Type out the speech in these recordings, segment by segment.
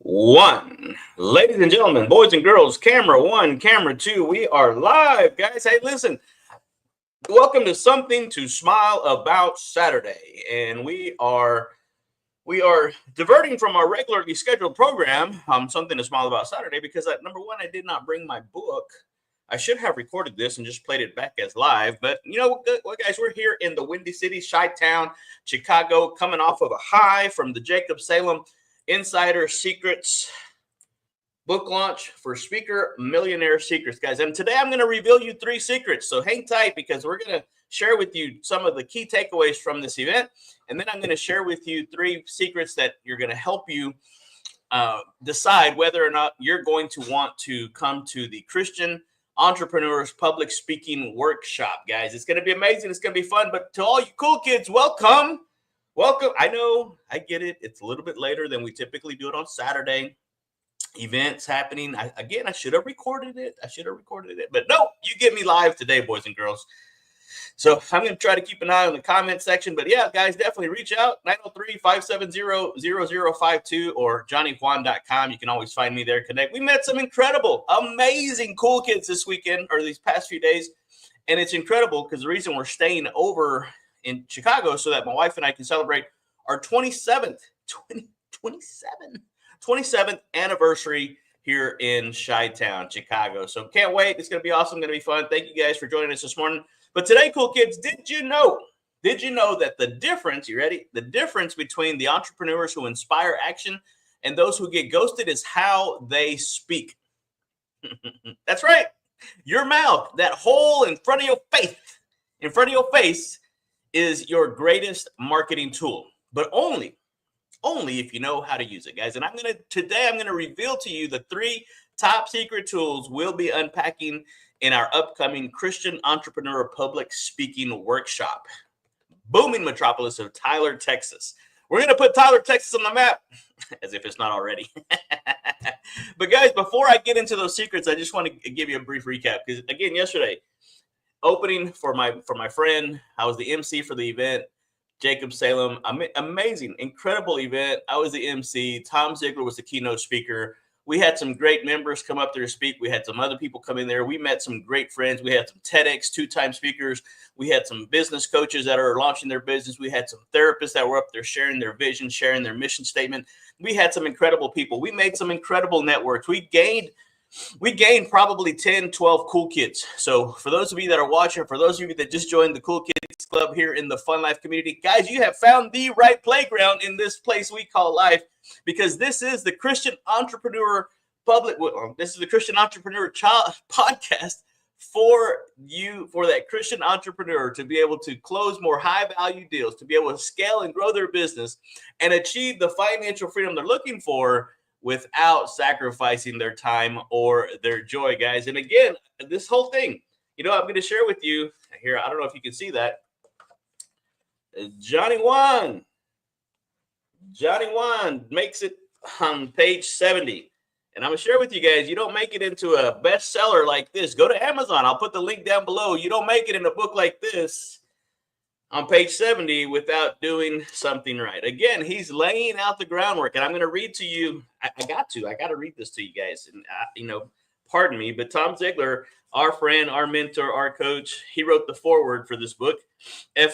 one. Ladies and gentlemen, boys and girls, camera one, camera two, we are live, guys. Hey, listen, welcome to Something to Smile About Saturday. And we are diverting from our regularly scheduled program, Something to Smile About Saturday, because number one, I did not bring my book. I should have recorded this and just played it back as live. But you know what, guys? We're here in the Windy City, Chi-Town, Chicago, coming off of a high from the Jacob Salem Insider Secrets book launch for Speaker Millionaire Secrets, guys. And today I'm going to reveal you 3 secrets. So hang tight because we're going to share with you some of the key takeaways from this event. And then I'm going to share with you 3 secrets that you're going to help you decide whether or not you're going to want to come to the Christian Entrepreneurs Public Speaking Workshop, guys. It's going to be amazing. It's going to be fun. But to all you cool kids, welcome. Welcome. I know, I get it. It's a little bit later than we typically do it on Saturday. Events happening. I should have recorded it. But no, you get me live today, boys and girls. So I'm going to try to keep an eye on the comment section. But yeah, guys, definitely reach out. 903-570-0052 or johnnyjuan.com. You can always find me there. Connect. We met some incredible, amazing, cool kids this weekend or these past few days. And it's incredible because the reason we're staying over in Chicago so that my wife and I can celebrate our 27th anniversary here in Chi-Town, Chicago. So can't wait. It's going to be awesome. Going to be fun. Thank you guys for joining us this morning. But today, cool kids, did you know that the difference, you ready? The difference between the entrepreneurs who inspire action and those who get ghosted is how they speak. That's right. Your mouth, that hole in front of your face is your greatest marketing tool, but only if you know how to use it, guys. And today I'm going to reveal to you the 3 top secret tools we'll be unpacking in our upcoming Christian Entrepreneur Public Speaking Workshop. Booming metropolis of Tyler, Texas. We're going to put Tyler, Texas on the map, as if it's not already. But guys, before I get into those secrets, I just want to give you a brief recap. Because again, yesterday, opening for my friend, I was the MC for the event. Jacob Salem, amazing, incredible event. I was the MC. Tom Ziglar was the keynote speaker. We had some great members come up there to speak. We had some other people come in there. We met some great friends. We had some TEDx 2-time speakers. We had some business coaches that are launching their business. We had some therapists that were up there sharing their vision, sharing their mission statement. We had some incredible people. We made some incredible networks. We gained probably 10, 12 cool kids. So for those of you that are watching, for those of you that just joined the Cool Kids Club here in the Fun Life community, guys, you have found the right playground in this place we call life, because this is the Christian Entrepreneur podcast for you, for that Christian entrepreneur to be able to close more high value deals, to be able to scale and grow their business and achieve the financial freedom they're looking for without sacrificing their time or their joy, guys. And again, this whole thing, I'm going to share with you here. I don't know if you can see that. Johnny Juan makes it on page 70. And I'm going to share with you guys, you don't make it into a bestseller like this. Go to Amazon. I'll put the link down below. You don't make it in a book like this on page 70 without doing something right. Again, he's laying out the groundwork, and I'm going to read to you. I got to read this to you guys. And, pardon me, but Tom Ziglar, our friend, our mentor, our coach, he wrote the foreword for this book.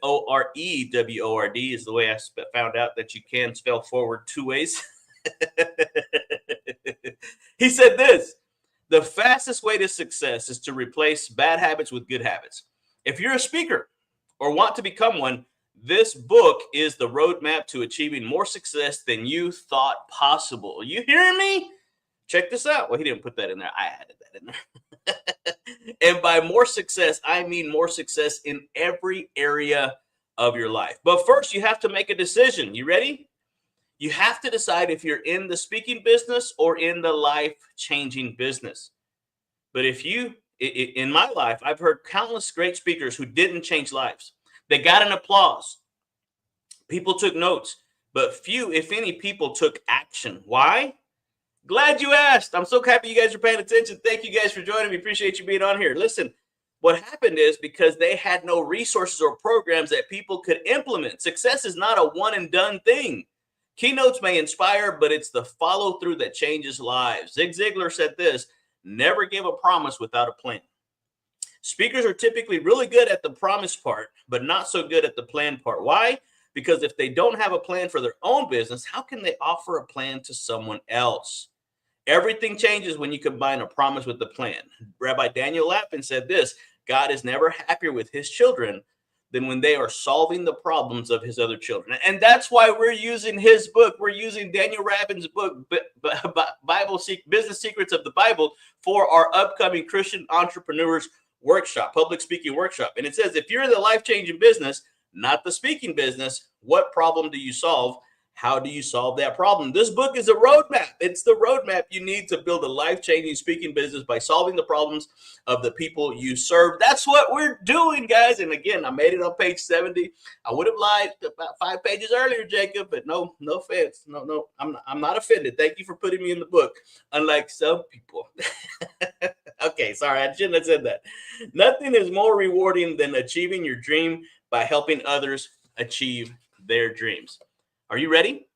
Foreword is the way I found out that you can spell forward 2 ways. He said this: the fastest way to success is to replace bad habits with good habits. If you're a speaker or want to become one, this book is the roadmap to achieving more success than you thought possible. You hearing me? Check this out. Well, he didn't put that in there. I added that in there. And by more success, I mean more success in every area of your life. But first, you have to make a decision. You ready? You have to decide if you're in the speaking business or in the life-changing business. But in my life, I've heard countless great speakers who didn't change lives. They got an applause. People took notes, but few, if any, people took action. Why? Glad you asked. I'm so happy you guys are paying attention. Thank you guys for joining me. Appreciate you being on here. Listen, what happened is because they had no resources or programs that people could implement. Success is not a one and done thing. Keynotes may inspire, but it's the follow through that changes lives. Zig Ziglar said this: never give a promise without a plan. Speakers are typically really good at the promise part, but not so good at the plan part. Why? Because if they don't have a plan for their own business, how can they offer a plan to someone else? Everything changes when you combine a promise with a plan. Rabbi Daniel Lapin said this: God is never happier with his children than when they are solving the problems of his other children. And that's why we're using his book. We're using Daniel Lapin's book, Bible Business Secrets of the Bible, for our upcoming Christian Entrepreneurs Workshop, public speaking workshop. And it says, if you're in the life-changing business, not the speaking business, what problem do you solve? How do you solve that problem? This book is a roadmap. It's the roadmap you need to build a life-changing speaking business by solving the problems of the people you serve. That's what we're doing, guys. And again, I made it on page 70. I would have lied about 5 pages earlier, Jacob, but no offense. No, I'm not offended. Thank you for putting me in the book, unlike some people. Okay, sorry, I shouldn't have said that. Nothing is more rewarding than achieving your dream by helping others achieve their dreams. Are you ready?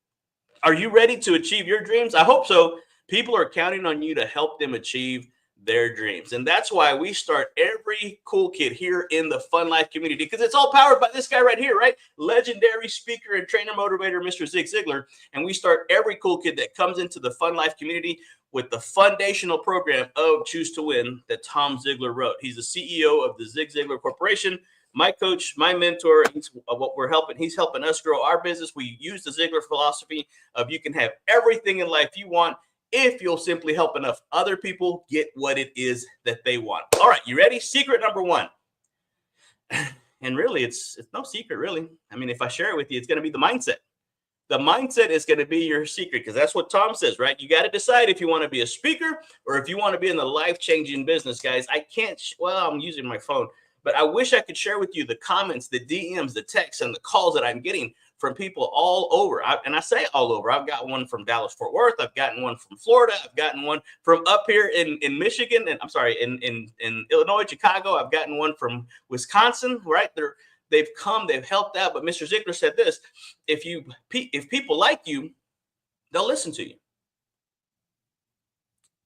Are you ready to achieve your dreams? I hope so. People are counting on you to help them achieve their dreams. And that's why we start every cool kid here in the Fun Life community, because it's all powered by this guy right here, right? Legendary speaker and trainer motivator, Mr. Zig Ziglar. And we start every cool kid that comes into the Fun Life community with the foundational program of Choose to Win that Tom Ziglar wrote. He's the CEO of the Zig Ziglar Corporation. My coach, my mentor, he's helping us grow our business. We use the Ziglar philosophy of you can have everything in life you want if you'll simply help enough other people get what it is that they want. All right, you ready? Secret number 1. And really, it's no secret, really. I mean, if I share it with you, it's going to be the mindset. The mindset is going to be your secret, because that's what Tom says, right? You got to decide if you want to be a speaker or if you want to be in the life-changing business, guys. I'm using my phone. But I wish I could share with you the comments, the DMs, the texts, and the calls that I'm getting from people all over. And I say all over. I've got one from Dallas, Fort Worth. I've gotten one from Florida. I've gotten one from up here in Michigan. And I'm sorry, in Illinois, Chicago. I've gotten one from Wisconsin, right? They've come, they've helped out. But Mr. Ziglar said this: if people like you, they'll listen to you.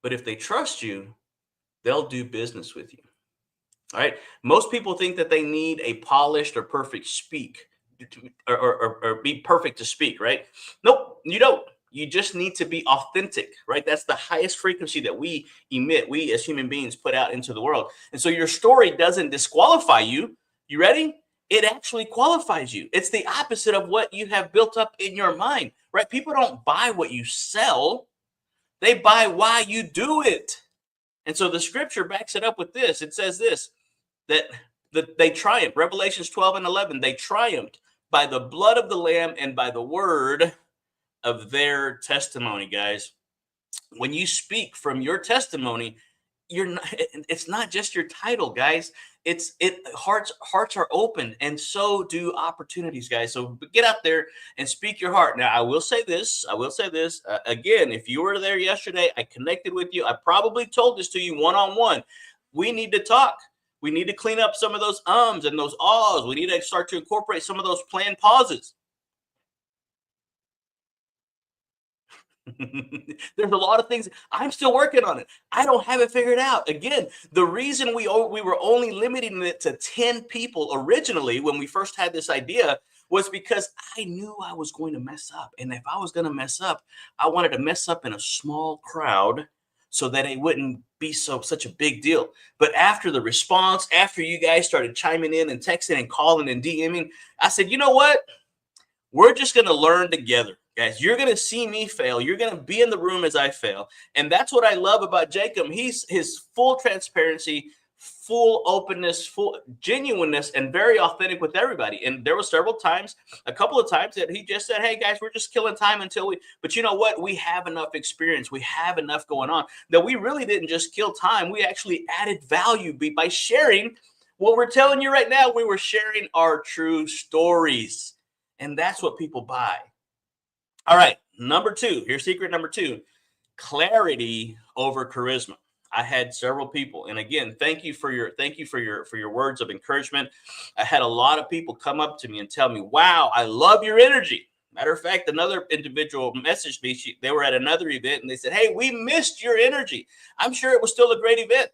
But if they trust you, they'll do business with you. All right. Most people think that they need a polished or perfect speak or be perfect to speak, right? Nope, you don't. You just need to be authentic, right? That's the highest frequency that we emit, we as human beings put out into the world. And so your story doesn't disqualify you. You ready? It actually qualifies you. It's the opposite of what you have built up in your mind, right? People don't buy what you sell. They buy why you do it. And so the scripture backs it up with this. It says this, that they triumphed. Revelations 12:11, they triumphed by the blood of the Lamb and by the word of their testimony, guys. When you speak from your testimony, it's not just your title, guys. Hearts are open, and so do opportunities, guys. So get out there and speak your heart. Now, I will say this again. If you were there yesterday, I connected with you. I probably told this to you one-on-one. We need to talk. We need to clean up some of those ums and those ahs. We need to start to incorporate some of those planned pauses. There's a lot of things. I'm still working on it. I don't have it figured out. Again, the reason we were only limiting it to 10 people originally when we first had this idea was because I knew I was going to mess up. And if I was going to mess up, I wanted to mess up in a small crowd so that it wouldn't be such a big deal. But after the response, after you guys started chiming in and texting and calling and DMing, I said, you know what? We're just going to learn together. Guys, you're going to see me fail. You're going to be in the room as I fail. And that's what I love about Jacob. He's his full transparency, full openness, full genuineness, and very authentic with everybody. And there were a couple of times that he just said, hey, guys, we're just killing time but you know what? We have enough experience. We have enough going on that we really didn't just kill time. We actually added value by sharing what we're telling you right now. We were sharing our true stories. And that's what people buy. All right, number 2. Here's secret number 2: clarity over charisma. I had several people, and again, thank you for your words of encouragement. I had a lot of people come up to me and tell me, "Wow, I love your energy." Matter of fact, another individual messaged me. They were at another event and they said, "Hey, we missed your energy." I'm sure it was still a great event.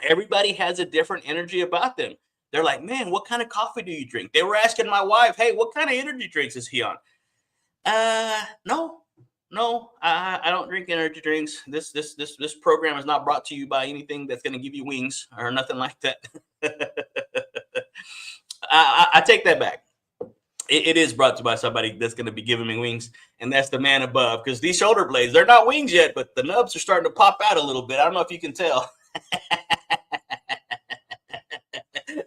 Everybody has a different energy about them. They're like, "Man, what kind of coffee do you drink?" They were asking my wife, "Hey, what kind of energy drinks is he on?" No, no, I don't drink energy drinks. This program is not brought to you by anything that's going to give you wings or nothing like that. I take that back. It is brought to you by somebody that's going to be giving me wings, and that's the man above. Because these shoulder blades, they're not wings yet, but the nubs are starting to pop out a little bit. I don't know if you can tell.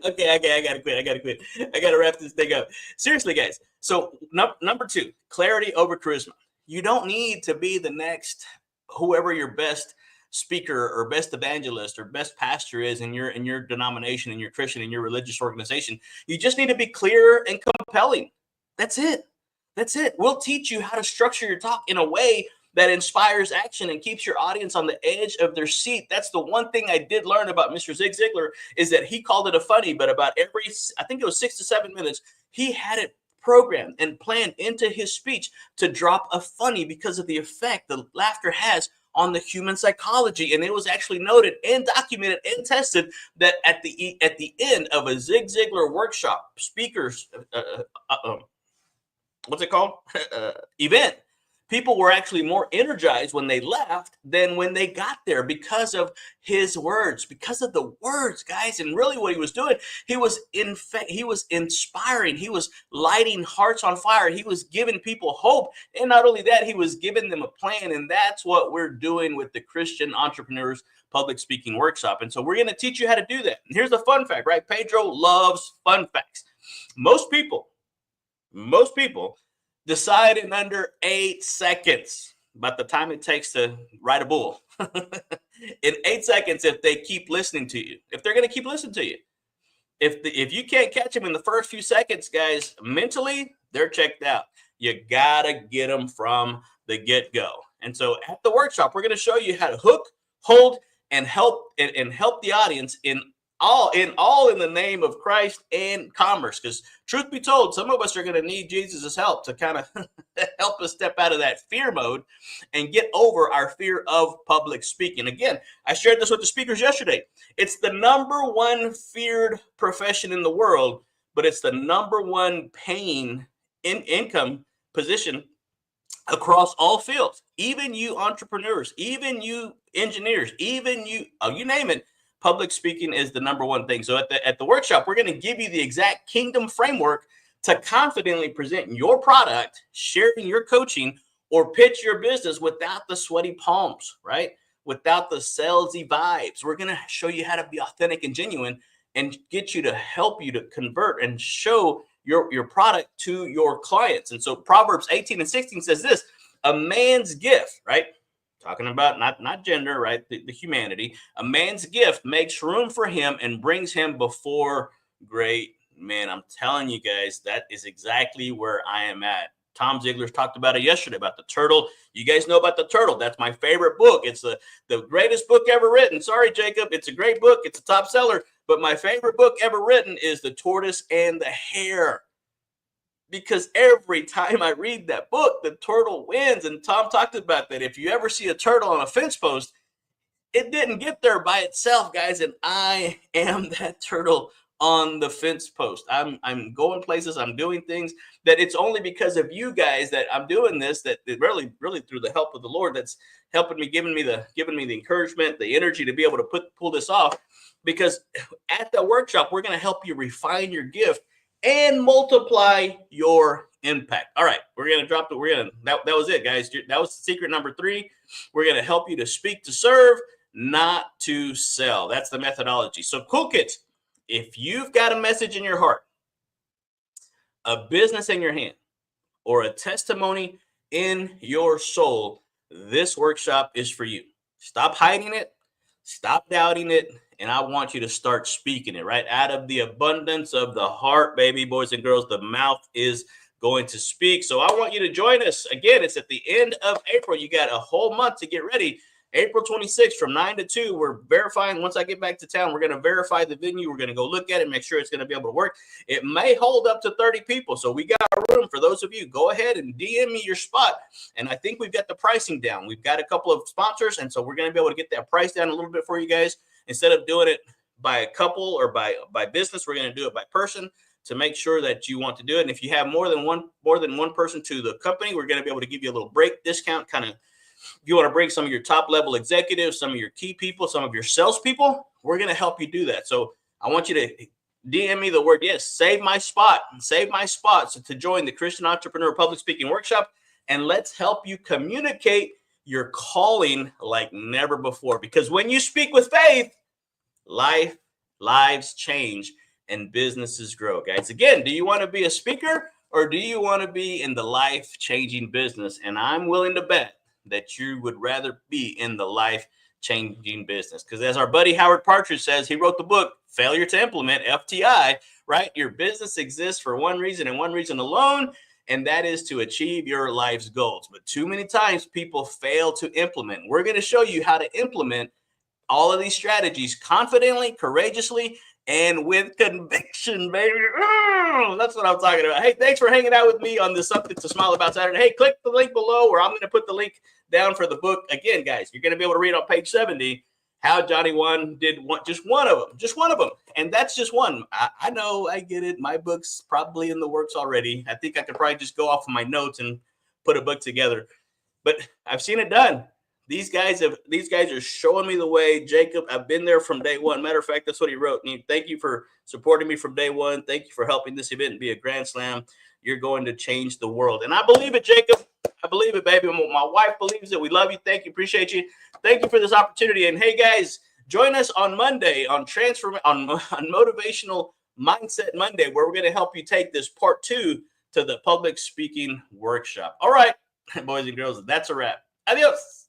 Okay, I gotta quit. I gotta wrap this thing up. Seriously, guys. So number 2, clarity over charisma. You don't need to be the next whoever your best speaker or best evangelist or best pastor is in your denomination, in your Christian, in your religious organization. You just need to be clear and compelling. That's it. That's it. We'll teach you how to structure your talk in a way that inspires action and keeps your audience on the edge of their seat. That's the one thing I did learn about Mr. Zig Ziglar, is that he called it a funny, but about every, I think it was 6 to 7 minutes, he had it programmed and planned into his speech to drop a funny because of the effect the laughter has on the human psychology. And it was actually noted and documented and tested that at the end of a Zig Ziglar workshop, speakers, what's it called? Event, people were actually more energized when they left than when they got there because of his words, because of the words, guys. And really what he was doing, he was inspiring. He was lighting hearts on fire. He was giving people hope. And not only that, he was giving them a plan. And that's what we're doing with the Christian Entrepreneurs Public Speaking Workshop. And so we're going to teach you how to do that. And here's the fun fact, right? Pedro loves fun facts. Most people decide in under 8 seconds about the time it takes to write a bull. In 8 seconds, if they keep listening to you, if they're going to keep listening to you. If you can't catch them in the first few seconds, guys, mentally, they're checked out. You got to get them from the get-go. And so at the workshop, we're going to show you how to hook, hold, and help the audience in the name of Christ and commerce. Because truth be told, some of us are going to need Jesus' help to kind of help us step out of that fear mode and get over our fear of public speaking. Again, I shared this with the speakers yesterday. It's the number one feared profession in the world, but it's the number one paying income position across all fields. Even you entrepreneurs, even you engineers, even you name it. Public speaking is the number one thing. So at the workshop, we're going to give you the exact kingdom framework to confidently present your product, sharing your coaching, or pitch your business without the sweaty palms, right? Without the salesy vibes. We're going to show you how to be authentic and genuine and get you to help you to convert and show your product to your clients. And so Proverbs 18 and 16 says this: a man's gift, right? Talking about not gender, right? The humanity. A man's gift makes room for him and brings him before great men. I'm telling you guys, that is exactly where I am at. Tom Ziglar's talked about it yesterday, about the turtle. You guys know about the turtle. That's my favorite book. It's the greatest book ever written. Sorry, Jacob. It's a great book. It's a top seller. But my favorite book ever written is The Tortoise and the Hare. Because every time I read that book, the turtle wins. And Tom talked about that. If you ever see a turtle on a fence post, it didn't get there by itself, guys. And I am that turtle on the fence post. I'm going places. I'm doing things that it's only because of you guys that I'm doing this, that really through the help of the Lord that's helping me, giving me the encouragement, the energy to be able to pull this off. Because at the workshop, we're going to help you refine your gift and multiply your impact. All right, we're going to drop that was it, guys. That was secret number 3. We're going to help you to speak to serve, not to sell. That's the methodology. So cool kids, if you've got a message in your heart, a business in your hand, or a testimony in your soul, this workshop is for you. Stop hiding it. Stop doubting it. And I want you to start speaking it, right? Out of the abundance of the heart, baby, boys and girls, the mouth is going to speak. So I want you to join us. Again, it's at the end of April. You got a whole month to get ready. April 26th from 9 to 2, we're verifying. Once I get back to town, we're going to verify the venue. We're going to go look at it, make sure it's going to be able to work. It may hold up to 30 people, so we got room for those of you. Go ahead and DM me your spot, and I think we've got the pricing down. We've got a couple of sponsors, and so we're going to be able to get that price down a little bit for you guys. Instead of doing it by a couple or by business, we're going to do it by person to make sure that you want to do it. And if you have more than one person to the company, we're going to be able to give you a little break discount. Kind of, if you want to bring some of your top level executives, some of your key people, some of your salespeople, we're going to help you do that. So I want you to DM me the word yes, save my spot so to join the Christian Entrepreneur Public Speaking Workshop, and let's help you communicate your calling like never before. Because when you speak with faith, lives change and businesses grow, guys. Again, do you want to be a speaker or do you want to be in the life-changing business? And I'm willing to bet that you would rather be in the life-changing business. Because as our buddy Howard Partridge says, he wrote the book, Failure to Implement, FTI, right? Your business exists for one reason and one reason alone, and that is to achieve your life's goals. But too many times people fail to implement. We're going to show you how to implement all of these strategies confidently, courageously, and with conviction, baby. That's what I'm talking about. Hey, thanks for hanging out with me on this Something to Smile About Saturday. Hey, click the link below, or I'm going to put the link down for the book. Again, guys, you're going to be able to read on page 70 how Johnny One did just one of them. And that's just one. I know, I get it. My book's probably in the works already. I think I could probably just go off of my notes and put a book together. But I've seen it done. These guys are showing me the way. Jacob, I've been there from day one. Matter of fact, that's what he wrote. Thank you for supporting me from day one. Thank you for helping this event be a grand slam. You're going to change the world. And I believe it, Jacob. I believe it, baby. My wife believes it. We love you. Thank you. Appreciate you. Thank you for this opportunity. And hey, guys, join us on Monday on Motivational Mindset Monday, where we're going to help you take this part 2 to the public speaking workshop. All right, boys and girls, that's a wrap. Adios.